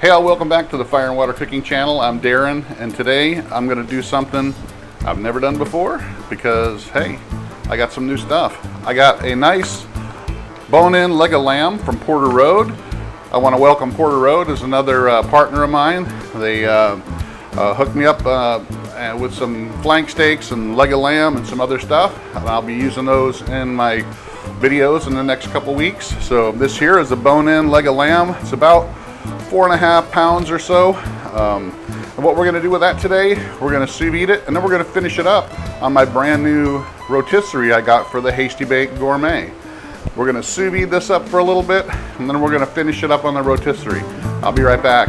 Hey all, welcome back to the Fire and Water Cooking channel. I'm Darren, and today I'm going to do something I've never done before because, hey, I got some new stuff. I got a nice bone-in leg of lamb from Porter Road. I want to welcome Porter Road as another partner of mine. They hooked me up with some flank steaks and leg of lamb and some other stuff, and I'll be using those in my videos in the next couple weeks. So this here is a bone-in leg of lamb. It's about 4.5 pounds or so. And what we're going to do with that today, we're going to sous vide it, and then we're going to finish it up on my brand new rotisserie I got for the Hasty Bake Gourmet. We're going to sous vide this up for a little bit, and then we're going to finish it up on the rotisserie. I'll be right back.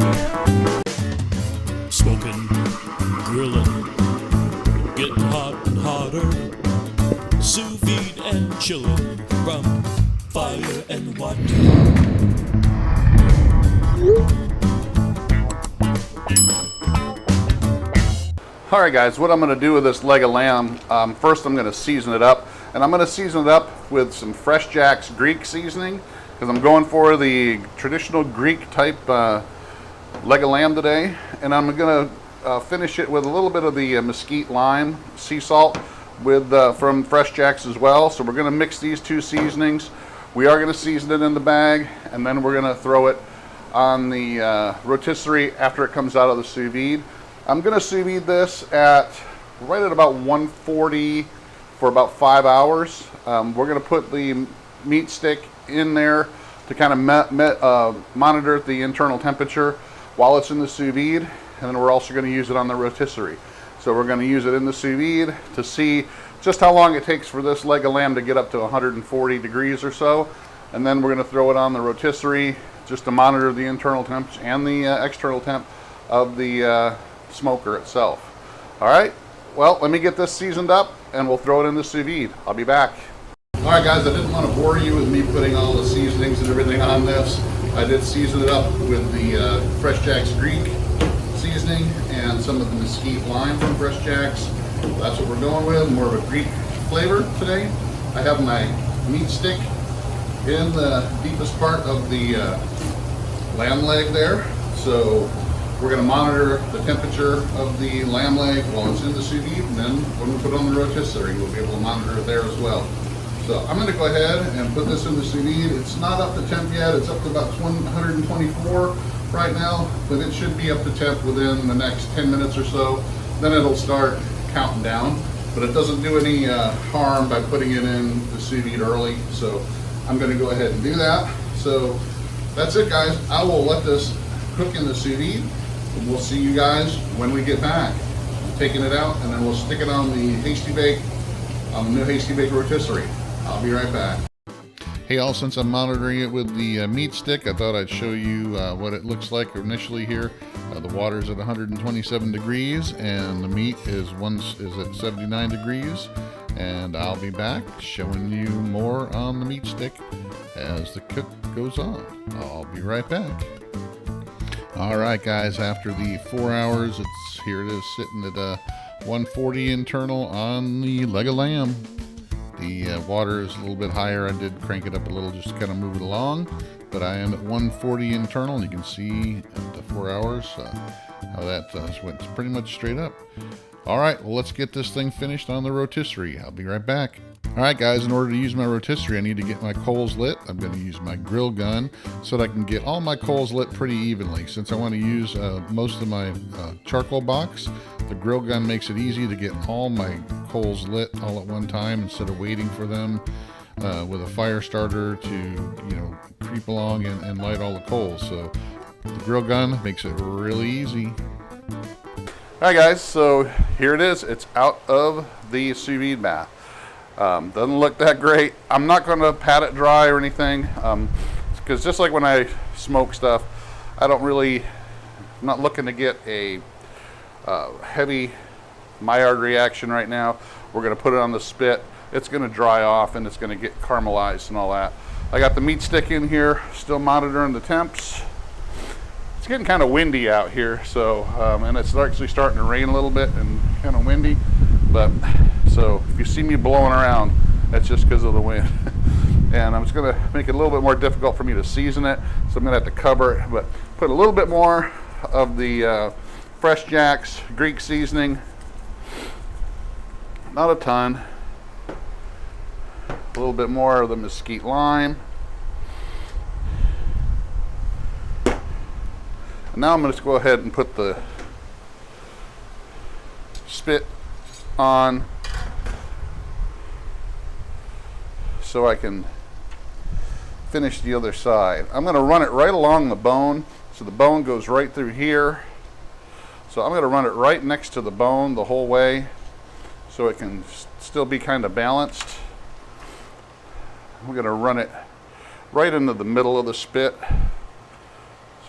Smoking, grilling, getting hot and hotter, sous vide and chilling from fire and water. Alright guys, what I'm going to do with this leg of lamb, first I'm going to season it up, and I'm going to season it up with some FreshJax Greek seasoning, because I'm going for the traditional Greek type leg of lamb today, and I'm going to finish it with a little bit of the Mesquite lime sea salt with from FreshJax as well. So we're going to mix these two seasonings. We are going to season it in the bag, and then we're going to throw it on the rotisserie after it comes out of the sous vide. I'm going to sous vide this right at about 140 for about 5 hours. We're going to put the meat stick in there to kind of monitor the internal temperature while it's in the sous vide, and then we're also going to use it on the rotisserie. So we're going to use it in the sous vide to see just how long it takes for this leg of lamb to get up to 140 degrees or so, and then we're going to throw it on the rotisserie just to monitor the internal temp and the external temp of the smoker itself. Alright, well, let me get this seasoned up and we'll throw it in the sous vide. I'll be back. Alright guys, I didn't want to bore you with me putting all the seasonings and everything on this. I did season it up with the FreshJax Greek seasoning and some of the Mesquite lime from FreshJax. That's what we're going with, more of a Greek flavor today. I have my Meatstick in the deepest part of the lamb leg there. So we're going to monitor the temperature of the lamb leg while it's in the sous vide, and then when we put it on the rotisserie, we'll be able to monitor it there as well. So I'm going to go ahead and put this in the sous vide. It's not up to temp yet. It's up to about 124 right now, but it should be up to temp within the next 10 minutes or so. Then it'll start counting down, but it doesn't do any harm by putting it in the sous vide early. So I'm going to go ahead and do that. So that's it guys. I will let this cook in the sous vide, and we'll see you guys when we get back. I'm taking it out, and then we'll stick it on the Hasty Bake, on the new Hasty Bake rotisserie. I'll be right back. Hey all, since I'm monitoring it with the meat stick, I thought I'd show you what it looks like initially here. The water's at 127 degrees and the meat is at 79 degrees. And I'll be back showing you more on the meat stick as the cook goes on. I'll be right back. Alright guys, after the 4 hours, here it is sitting at 140 internal on the leg of lamb. The water is a little bit higher. I did crank it up a little just to kind of move it along, but I am at 140 internal, and you can see at the 4 hours how that went pretty much straight up. Alright, well let's get this thing finished on the rotisserie. I'll be right back. Alright guys, in order to use my rotisserie, I need to get my coals lit. I'm going to use my grill gun so that I can get all my coals lit pretty evenly. Since I want to use most of my charcoal box, the grill gun makes it easy to get all my coals lit all at one time instead of waiting for them with a fire starter to creep along and light all the coals. So the grill gun makes it really easy. Alright guys, so here it is. It's out of the sous vide bath. Doesn't look that great. I'm not going to pat it dry or anything, because just like when I smoke stuff, I'm not looking to get a heavy Maillard reaction right now. We're going to put it on the spit. It's going to dry off and it's going to get caramelized and all that. I got the meat stick in here, still monitoring the temps. It's getting kind of windy out here, so and it's actually starting to rain a little bit and kind of windy. But so if you see me blowing around, that's just because of the wind. And I'm just going to make it a little bit more difficult for me to season it, so I'm going to have to cover it. But Put a little bit more of the FreshJax Greek seasoning. Not a ton. A little bit more of the Mesquite lime. And now I'm going to go ahead and put the spit on so I can finish the other side. I'm going to run it right along the bone, so the bone goes right through here. So I'm going to run it right next to the bone the whole way so it can still be kind of balanced. I'm going to run it right into the middle of the spit.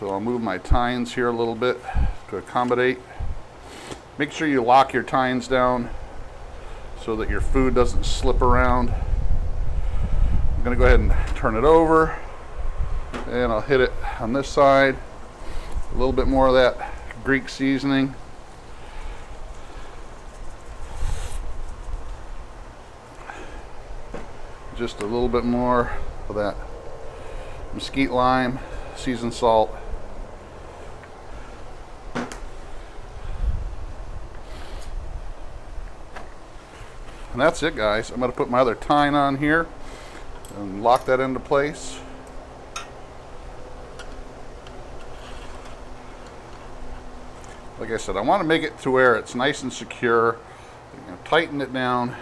So I'll move my tines here a little bit to accommodate. Make sure you lock your tines down so that your food doesn't slip around. I'm going to go ahead and turn it over, and I'll hit it on this side. A little bit more of that Greek seasoning. Just a little bit more of that mesquite lime, seasoned salt. And that's it, guys. I'm going to put my other tine on here and lock that into place. Like I said, I want to make it to where it's nice and secure. You know, tighten it down.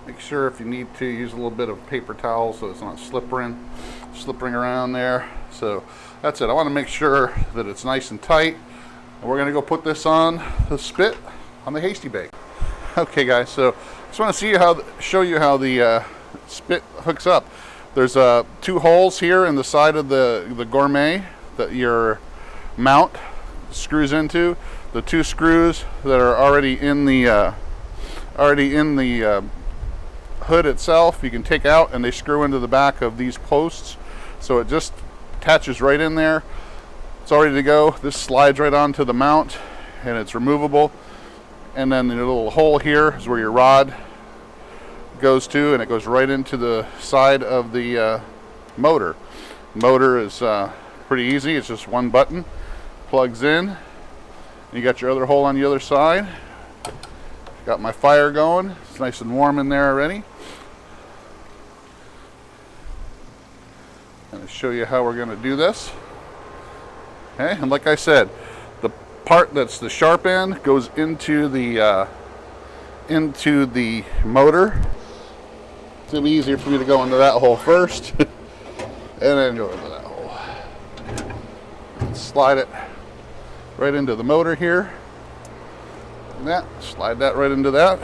Make sure if you need to use a little bit of paper towel so it's not slippering around there. So that's it. I want to make sure that it's nice and tight. And we're going to go put this on the spit on the Hasty Bake. Okay, guys. So just want to show you how the spit hooks up. There's 2 holes here in the side of the Gourmet that your mount screws into. The 2 screws that are already in the hood itself, you can take out, and they screw into the back of these posts. So it just attaches right in there. It's all ready to go. This slides right onto the mount, and it's removable. And then the little hole here is where your rod goes to, and it goes right into the side of the motor. Motor is pretty easy. It's just 1 button, plugs in. You got your other hole on the other side. Got my fire going. It's nice and warm in there already. I'm going to show you how we're going to do this. Okay, and like I said, the part that's the sharp end goes into the motor. It's going to be easier for me to go into that hole first, and then go into that hole. Slide it right into the motor here. And that, slide that right into that.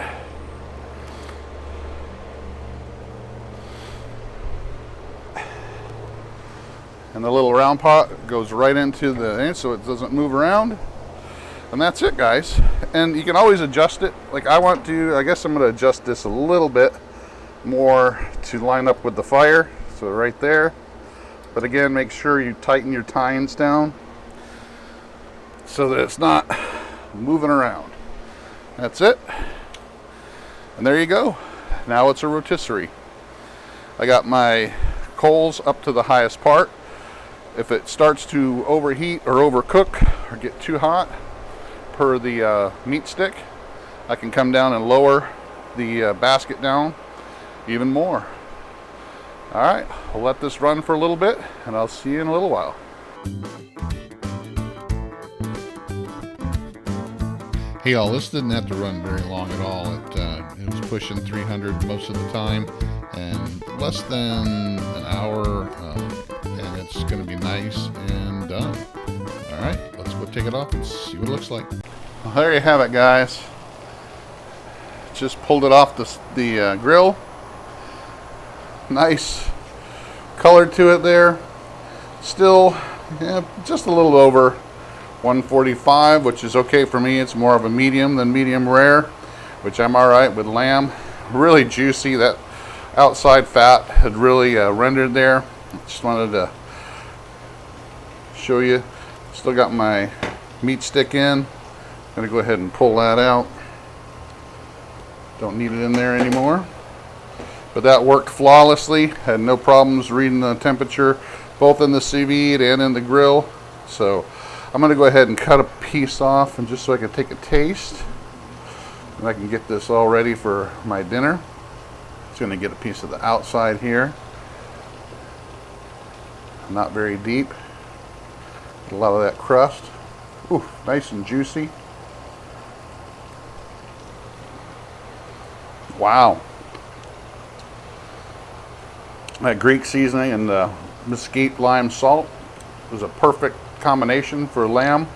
And the little round pot goes right into the end so it doesn't move around. And that's it, guys. And you can always adjust it. Like I guess I'm going to adjust this a little bit more to line up with the fire. So right there. But again, make sure you tighten your tines down so that it's not moving around. That's it. And there you go. Now it's a rotisserie. I got my coals up to the highest part. If it starts to overheat or overcook or get too hot per the Meatstick, I can come down and lower the basket down even more. Alright, I'll let this run for a little bit, and I'll see you in a little while. Hey y'all, this didn't have to run very long at all. It was pushing 300 most of the time, and less than an hour, and it's going to be nice and done. Alright, let's go take it off and see what it looks like. Well, there you have it, guys. Just pulled it off the grill. Nice color to it there. Still, yeah, just a little over 145, which is okay for me. It's more of a medium than medium rare, which I'm all right with lamb. Really juicy. That outside fat had really rendered there. Just wanted to show you. Still got my Meatstick in. Gonna go ahead and pull that out. Don't need it in there anymore. But that worked flawlessly. Had no problems reading the temperature. both in the sous vide and in the grill. So I'm going to go ahead and cut a piece off, and just so I can take a taste, and I can get this all ready for my dinner. Just going to get a piece of the outside here. Not very deep. A lot of that crust. Ooh, nice and juicy. Wow. That Greek seasoning and the mesquite lime salt is a perfect combination for lamb.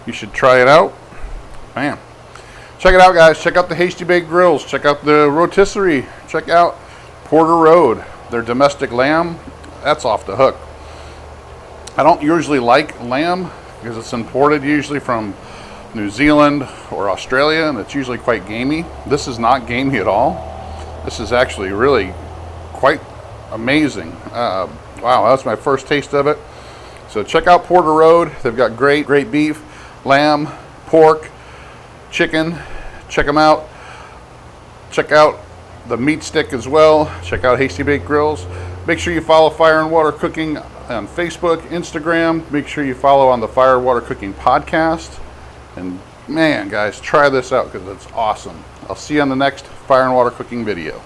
You should try it out. Man. Check it out, guys. Check out the Hasty Bake grills. Check out the Rotisserie. Check out Porter Road. Their domestic lamb, that's off the hook. I don't usually like lamb because it's imported usually from New Zealand or Australia, and it's usually quite gamey. This is not gamey at all. This is actually really quite amazing. Wow, that's my first taste of it. So check out Porter Road. They've got great beef, lamb, pork, chicken. Check them out. Check out the Meatstick as well. Check out Hasty Bake Grills. Make sure you follow Fire and Water Cooking on Facebook, Instagram. Make sure you follow on the Fire and Water Cooking podcast. And man, guys, try this out because it's awesome. I'll see you on the next Fire and Water Cooking video.